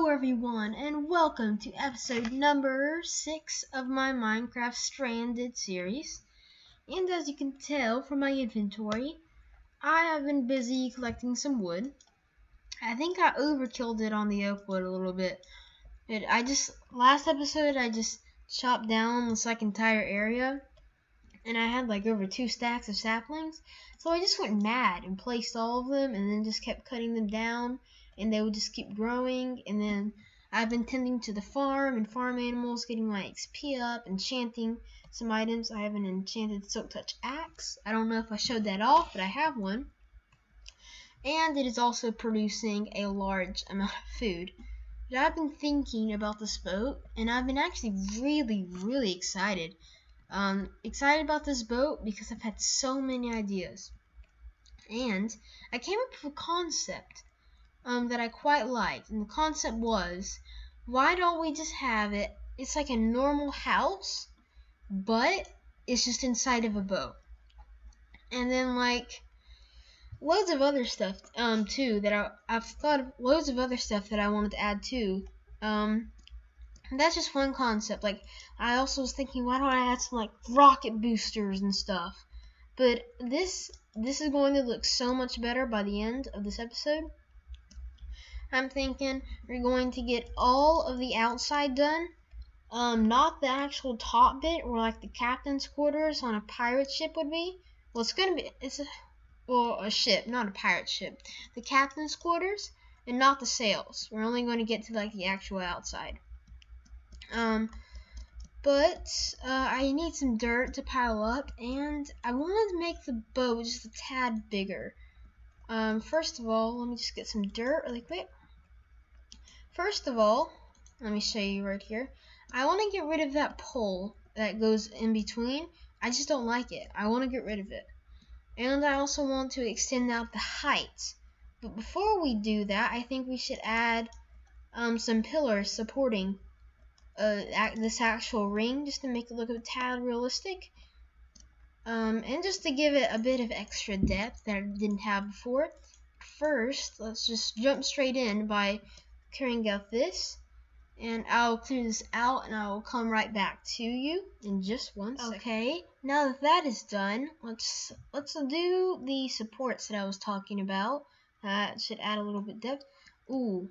Hello everyone, and welcome to episode number 6 of my Minecraft Stranded series. And as you can tell from my inventory, I have been busy collecting some wood. I think I overkilled it on the oak wood a little bit. Last episode I just chopped down this entire area, and I had over 2 stacks of saplings. So I just went mad and placed all of them and then just kept cutting them down, and they would just keep growing. And then I've been tending to the farm and farm animals, getting my XP up, enchanting some items. I have an enchanted Silk Touch axe. I don't know if I showed that off, but I have one. And it is also producing a large amount of food. But I've been thinking about this boat, and I've been actually really excited. Excited about this boat because I've had so many ideas. And I came up with a concept that I quite liked. And the concept was, why don't we just have it, it's like a normal house, but it's just inside of a boat. And then loads of other stuff too that I've thought of loads of other stuff that I wanted to add too. That's just one concept. I also was thinking, why don't I add some rocket boosters and stuff? But this is going to look so much better by the end of this episode. I'm thinking we're going to get all of the outside done. Not the actual top bit where the captain's quarters on a pirate ship would be. Well, a ship, not a pirate ship. The captain's quarters and not the sails. We're only going to get to the actual outside. But I need some dirt to pile up, and I wanted to make the boat just a tad bigger. First of all, let me just get some dirt really quick. First of all, let me show you right here. I want to get rid of that pole that goes in between. I just don't like it. I want to get rid of it. And I also want to extend out the height. But before we do that, I think we should add some pillars supporting this actual ring, just to make it look a tad realistic. And just to give it a bit of extra depth that it didn't have before. First, let's just jump straight in by carrying out this, and I'll clear this out and I will come right back to you in just one second. Okay, now that is done, let's do the supports that I was talking about. That should add a little bit of depth. Ooh,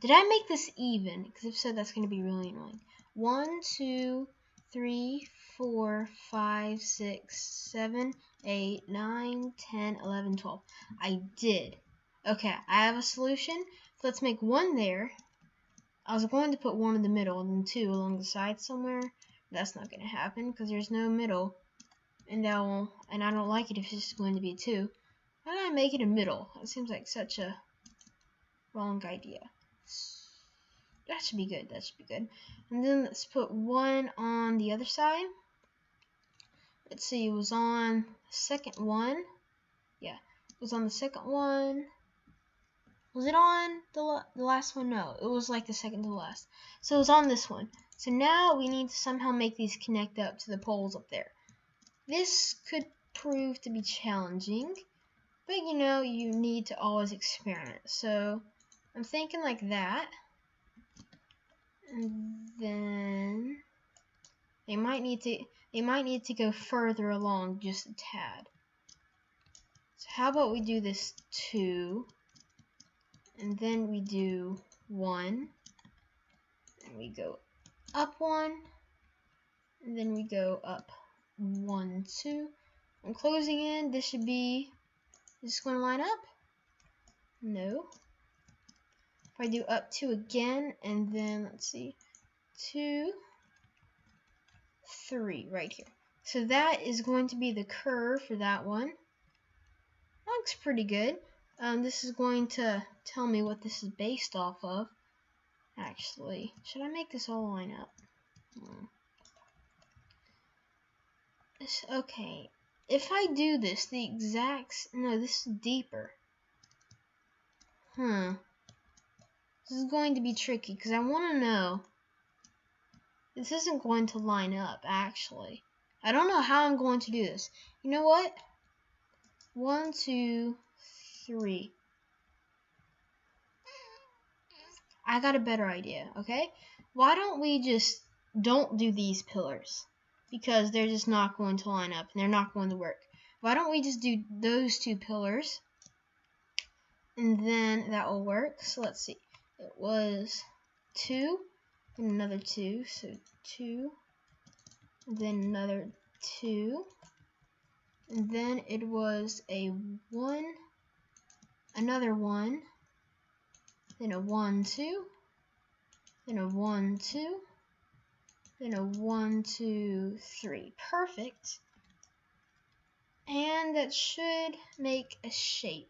did I make this even? Because if so, that's going to be really annoying. 1, 2, 3, 4, 5, 6, 7, 8, 9, 10, 11, 12. I did. Okay, I have a solution. So let's make one there. I was going to put one in the middle and then 2 along the side somewhere. That's not going to happen because there's no middle. And I don't like it if it's just going to be 2. Why don't I make it a middle? That seems like such a wrong idea. That should be good. That should be good. And then let's put 1 on the other side. Let's see, it was on the second one. Yeah, it was on the second one. Was it on the last one? No, it was the second to last. So it was on this one. So now we need to somehow make these connect up to the poles up there. This could prove to be challenging, but you need to always experiment. So I'm thinking like that. And then they might need to go further along just a tad. So how about we do this 2, and then we do 1, and we go up 1, and then we go up 1, 2. I'm closing in. This should be. Is this going to line up? No. If I do up 2 again, and then let's see, 2, 3 right here. So that is going to be the curve for that one. That looks pretty good. This is going to tell me what this is based off of. Actually, should I make this all line up? Okay. If I do this, no, this is deeper. This is going to be tricky because I want to know. This isn't going to line up, actually. I don't know how I'm going to do this. You know what? 1, 2, 3. I got a better idea, okay? Why don't we just don't do these pillars? Because they're just not going to line up and they're not going to work. Why don't we just do those 2 pillars? And then that will work. So let's see. It was 2 and another 2. So 2, then another 2. And then it was a 1, another 1, then a 1, 2, then a 1, 2, then a 1, 2, 3. Perfect. And that should make a shape.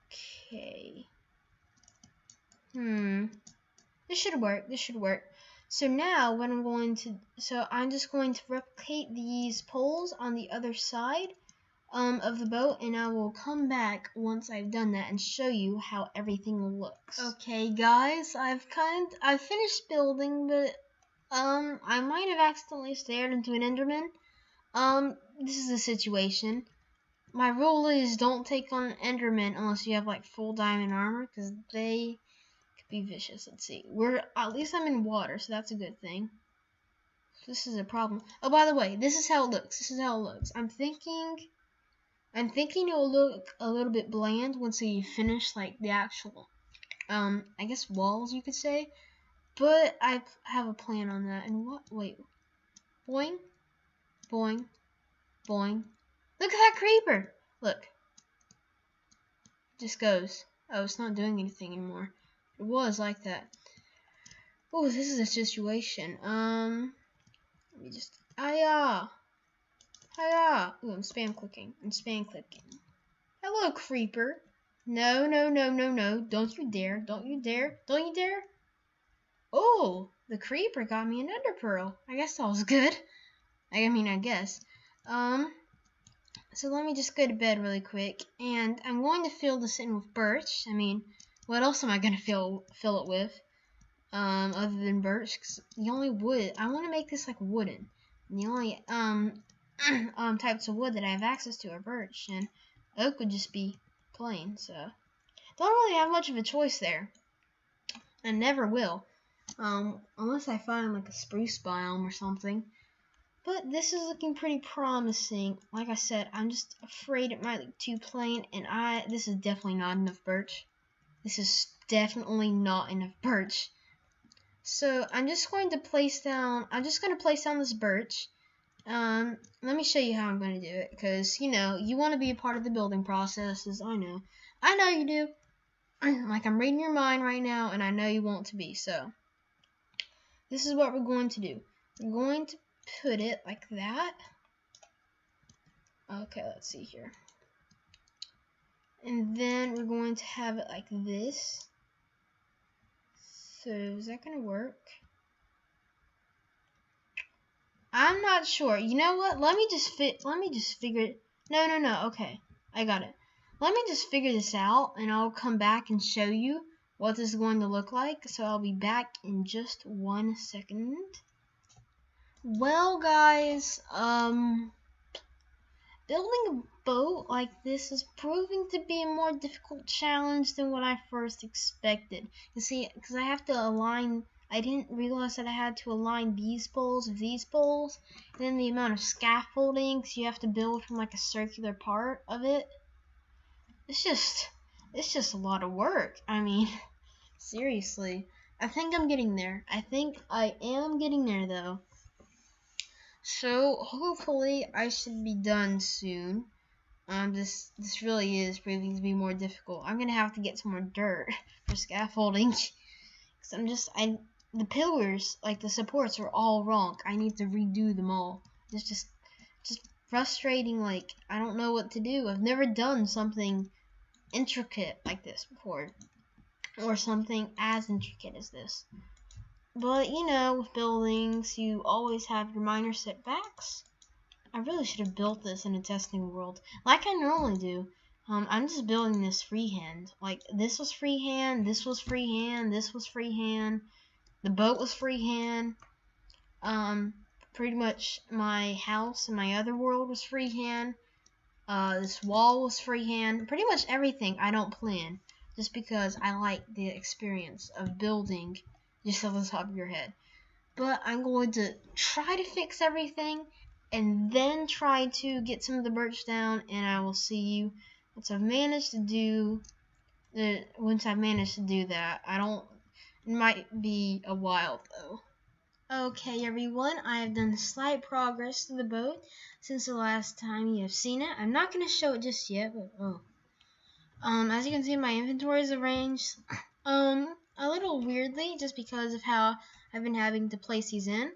Okay. This should work. This should work. So now what I'm going to, I'm just going to replicate these poles on the other side of the boat, and I will come back once I've done that and show you how everything looks. Okay, guys, I've finished building, but I might have accidentally stared into an Enderman. This is the situation. My rule is don't take on an Enderman unless you have like full diamond armor, because they could be vicious. Let's see. At least I'm in water, so that's a good thing. This is a problem. Oh, by the way, this is how it looks. This is how it looks. I'm thinking it will look a little bit bland once we finish like the actual, I guess walls you could say. But I have a plan on that. And what? Wait. Boing, boing, boing. Look at that creeper. Look. It just goes. Oh, it's not doing anything anymore. It was like that. Oh, this is a situation. Let me just. Hiya! Hiya! Ooh, I'm spam clicking. Hello, creeper. No, no, no, no, no. Don't you dare. Don't you dare. Don't you dare. Oh, the creeper got me an ender pearl. I guess that was good. I guess. So let me just go to bed really quick, and I'm going to fill this in with birch. What else am I going to fill it with? Other than birch, 'cause the only wood, I want to make this like wooden. And the only, types of wood that I have access to are birch, and oak would just be plain, so. Don't really have much of a choice there. I never will. Unless I find like a spruce biome or something. But this is looking pretty promising. Like I said, I'm just afraid it might look too plain, and this is definitely not enough birch. This is definitely not enough birch. So I'm just going to place down this birch. Let me show you how I'm going to do it, because, you want to be a part of the building processes. I know you do. Like, I'm reading your mind right now, and I know you want to be, so. This is what we're going to do. We're going to put it like that. Okay, let's see here. And then we're going to have it like this. So is that gonna work? I'm not sure. You know what? Let me just figure it. No. Okay, I got it. Let me just figure this out, and I'll come back and show you what this is going to look like. So I'll be back in just 1 second. Well, guys, building a boat like this is proving to be a more difficult challenge than what I first expected. You see, because I have to align, I didn't realize that I had to align these poles with these poles, and then the amount of scaffolding you have to build from like a circular part of it. It's just a lot of work. Seriously. I think I'm getting there. I think I am getting there, though. So hopefully I should be done soon. This really is proving to be more difficult. I'm gonna have to get some more dirt for scaffolding, because the pillars, like the supports, are all wrong. I need to redo them all. It's just frustrating. Like, I don't know what to do. I've never done something intricate like this before, or something as intricate as this. But, with buildings, you always have your minor setbacks. I really should have built this in a testing world, like I normally do. I'm just building this freehand. Like, this was freehand, this was freehand, this was freehand, the boat was freehand. Pretty much my house in my other world was freehand. This wall was freehand. Pretty much everything I don't plan. just because I like the experience of building just off the top of your head. But I'm going to try to fix everything and then try to get some of the birch down, and I will see you once I've managed to do that. It might be a while though. Okay, everyone, I have done slight progress to the boat since the last time you have seen it. I'm not going to show it just yet, but as you can see, my inventory is arranged a little weirdly, just because of how I've been having to place these in.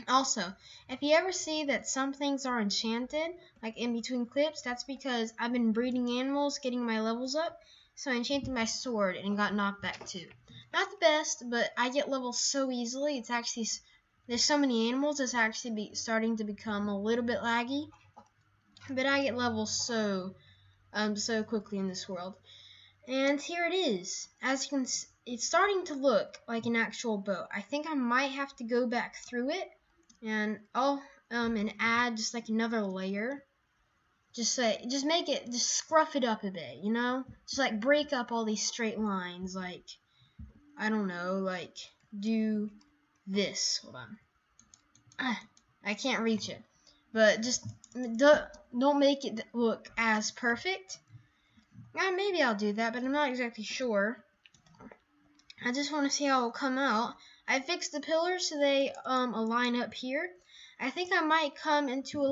Also, if you ever see that some things are enchanted, like in between clips, that's because I've been breeding animals, getting my levels up, so I enchanted my sword and got knocked back too. Not the best, but I get levels so easily. It's actually, there's so many animals, it's actually starting to become a little bit laggy. But I get levels so quickly in this world. And here it is. As you can see, it's starting to look like an actual boat. I think I might have to go back through it and and add just like another layer. Just scruff it up a bit, you know? Just like break up all these straight lines, like, I don't know, like do this. Hold on. I can't reach it. But just don't make it look as perfect. Yeah, maybe I'll do that, but I'm not exactly sure. I just want to see how it'll come out. I fixed the pillars so they align up here. I think I might come into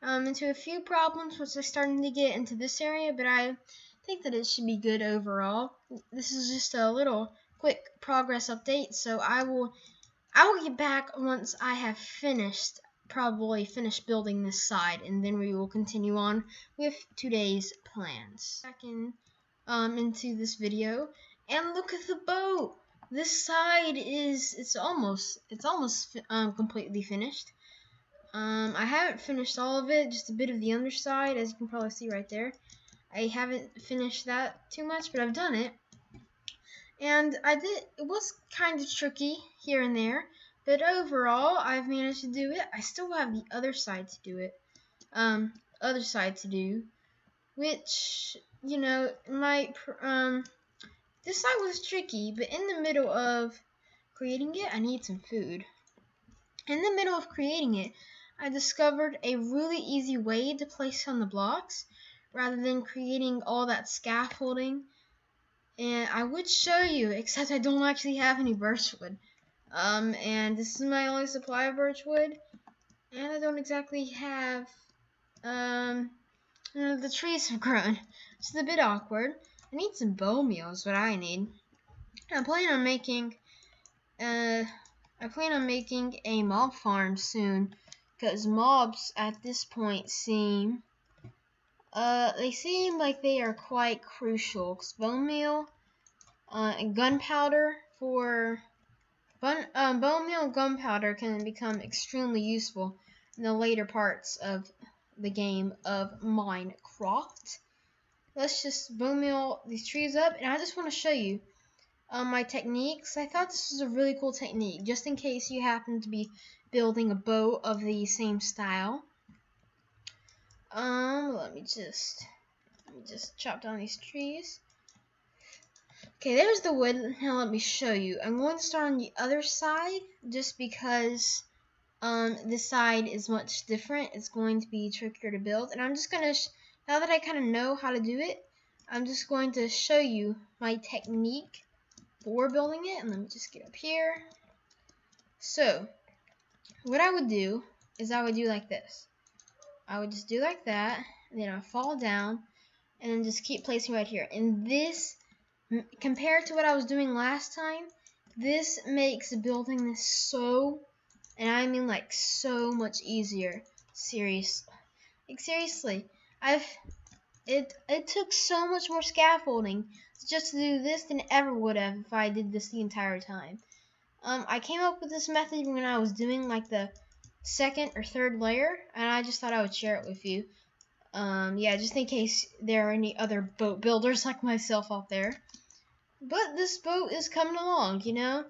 a few problems once I'm starting to get into this area, but I think that it should be good overall. This is just a little quick progress update, so I will get back once I have probably finished building this side, and then we will continue on with today's plans. Back into this video, and look at the boat. This side it's almost completely finished. I haven't finished all of it, just a bit of the underside, as you can probably see right there. I haven't finished that too much, but I've done it. And it was kind of tricky here and there, but overall I've managed to do it. I still have the other side to do it. Which, you know, this side was tricky, but in the middle of creating it, I need some food. In the middle of creating it, I discovered a really easy way to place on the blocks rather than creating all that scaffolding. And I would show you, except I don't actually have any birchwood. And this is my only supply of birchwood. And I don't exactly have, the trees have grown. It's a bit awkward. I need some bone meal is what I need. I plan on making a mob farm soon, because mobs at this point seem like they are quite crucial. Cause bone meal and gunpowder bone meal and gunpowder can become extremely useful in the later parts of the game of Minecraft. Let's just bone meal these trees up, and I just want to show you my techniques. I thought this was a really cool technique, just in case you happen to be building a boat of the same style. Let me just chop down these trees. Okay, there's the wood. Now let me show you. I'm going to start on the other side, just because this side is much different. It's going to be trickier to build, and I'm just gonna now that I kind of know how to do it, I'm just going to show you my technique for building it. And let me just get up here. So what I would do is I would do like this. I would just do like that, and then I fall down, and then just keep placing right here. And this, compared to what I was doing last time, this makes building this so, and I mean like so much easier. Seriously, it took so much more scaffolding just to do this than it ever would have if I did this the entire time. I came up with this method when I was doing like the second or third layer, and I just thought I would share it with you. Yeah, just in case there are any other boat builders like myself out there. But this boat is coming along, you know.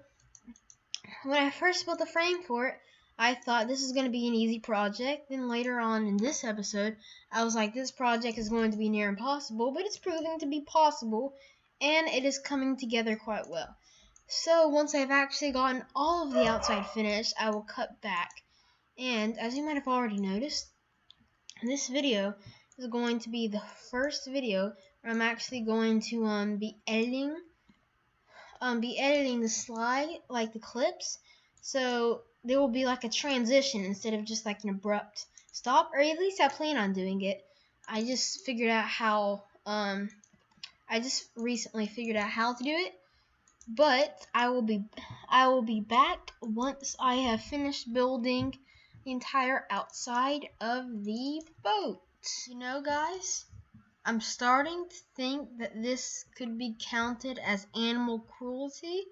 When I first built the frame for it, I thought this is going to be an easy project. Then later on in this episode, I was like, this project is going to be near impossible, but it's proving to be possible, and it is coming together quite well. So once I've actually gotten all of the outside finished, I will cut back. And as you might have already noticed, this video is going to be the first video where I'm actually going to be editing the slide, like the clips. So there will be like a transition instead of just like an abrupt stop, or at least I plan on doing it. I just figured out how I just recently figured out how to do it. But I will be back once I have finished building the entire outside of the boat. You know, guys, I'm starting to think that this could be counted as animal cruelty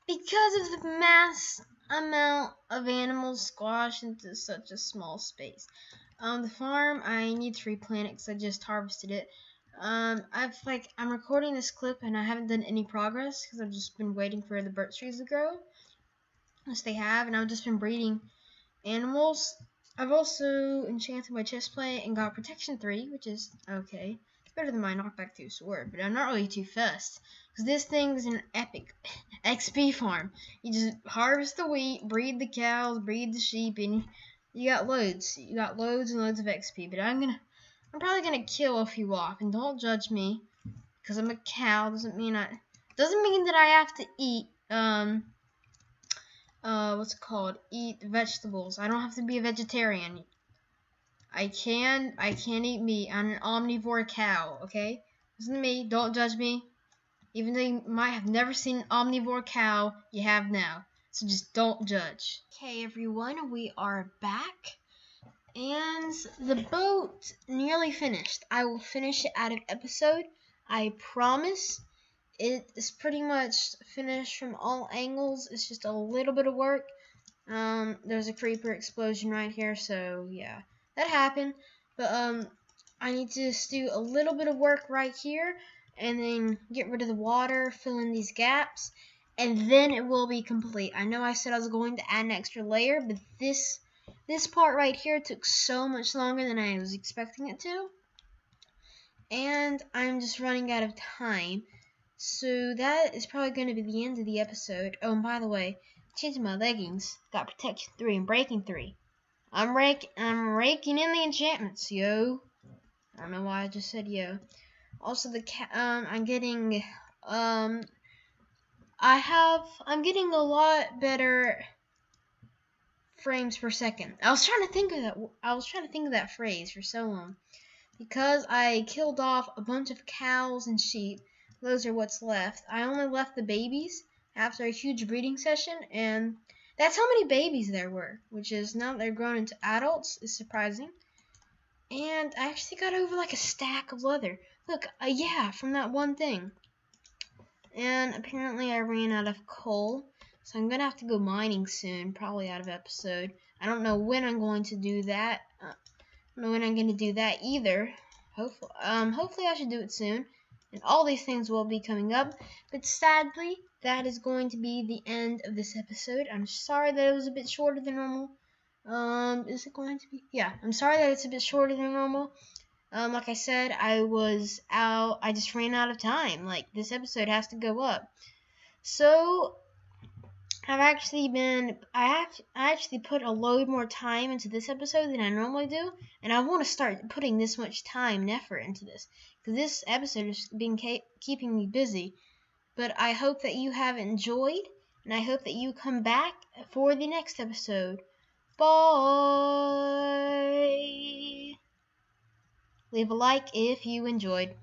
because of the mass amount of animals squashed into such a small space. The farm, I need to replant it because I just harvested it. I'm recording this clip and I haven't done any progress because I've just been waiting for the birch trees to grow, which they have, and I've just been breeding animals. I've also enchanted my chest plate and got protection 3, which is okay. It's better than my knockback 2 sword, but I'm not really too fussed because this thing is an epic XP farm. You just harvest the wheat, breed the cows, breed the sheep, and you got loads. You got loads and loads of XP. But I'm probably gonna kill a few off, and don't judge me because I'm a cow. Doesn't mean that I have to eat what's it called? Eat vegetables. I don't have to be a vegetarian. I can eat meat. I'm an omnivore cow, okay? Listen to me, don't judge me. Even though you might have never seen an omnivore cow, you have now. So just don't judge. Okay, everyone, we are back. And the boat nearly finished. I will finish it out of episode. I promise. It is pretty much finished from all angles. It's just a little bit of work. There's a creeper explosion right here, so yeah, that happened. But I need to just do a little bit of work right here, and then get rid of the water, fill in these gaps, and then it will be complete. I know I said I was going to add an extra layer, but this part right here took so much longer than I was expecting it to, and I'm just running out of time. So that is probably going to be the end of the episode. Oh, and by the way, changing my leggings, got protection 3 and breaking 3. I'm raking in the enchantments, yo. I don't know why I just said yo. Also, I'm getting I'm getting a lot better frames per second. I was trying to think of that phrase for so long because I killed off a bunch of cows and sheep. Those are what's left. I only left the babies after a huge breeding session, and that's how many babies there were, which is, now that they're grown into adults, is surprising. And I actually got over like a stack of leather. Look, yeah, from that one thing. And apparently I ran out of coal, so I'm gonna have to go mining soon, probably out of episode. I don't know when I'm going to do that. I don't know when I'm going to do that either. Hopefully I should do it soon. And all these things will be coming up. But sadly, that is going to be the end of this episode. I'm sorry that it was a bit shorter than normal. Is it going to be? Yeah, I'm sorry that it's a bit shorter than normal. Like I said, I just ran out of time. Like, this episode has to go up. So, I actually put a load more time into this episode than I normally do, and I want to start putting this much time and effort into this, because this episode has been keeping me busy. But I hope that you have enjoyed, and I hope that you come back for the next episode. Bye! Leave a like if you enjoyed.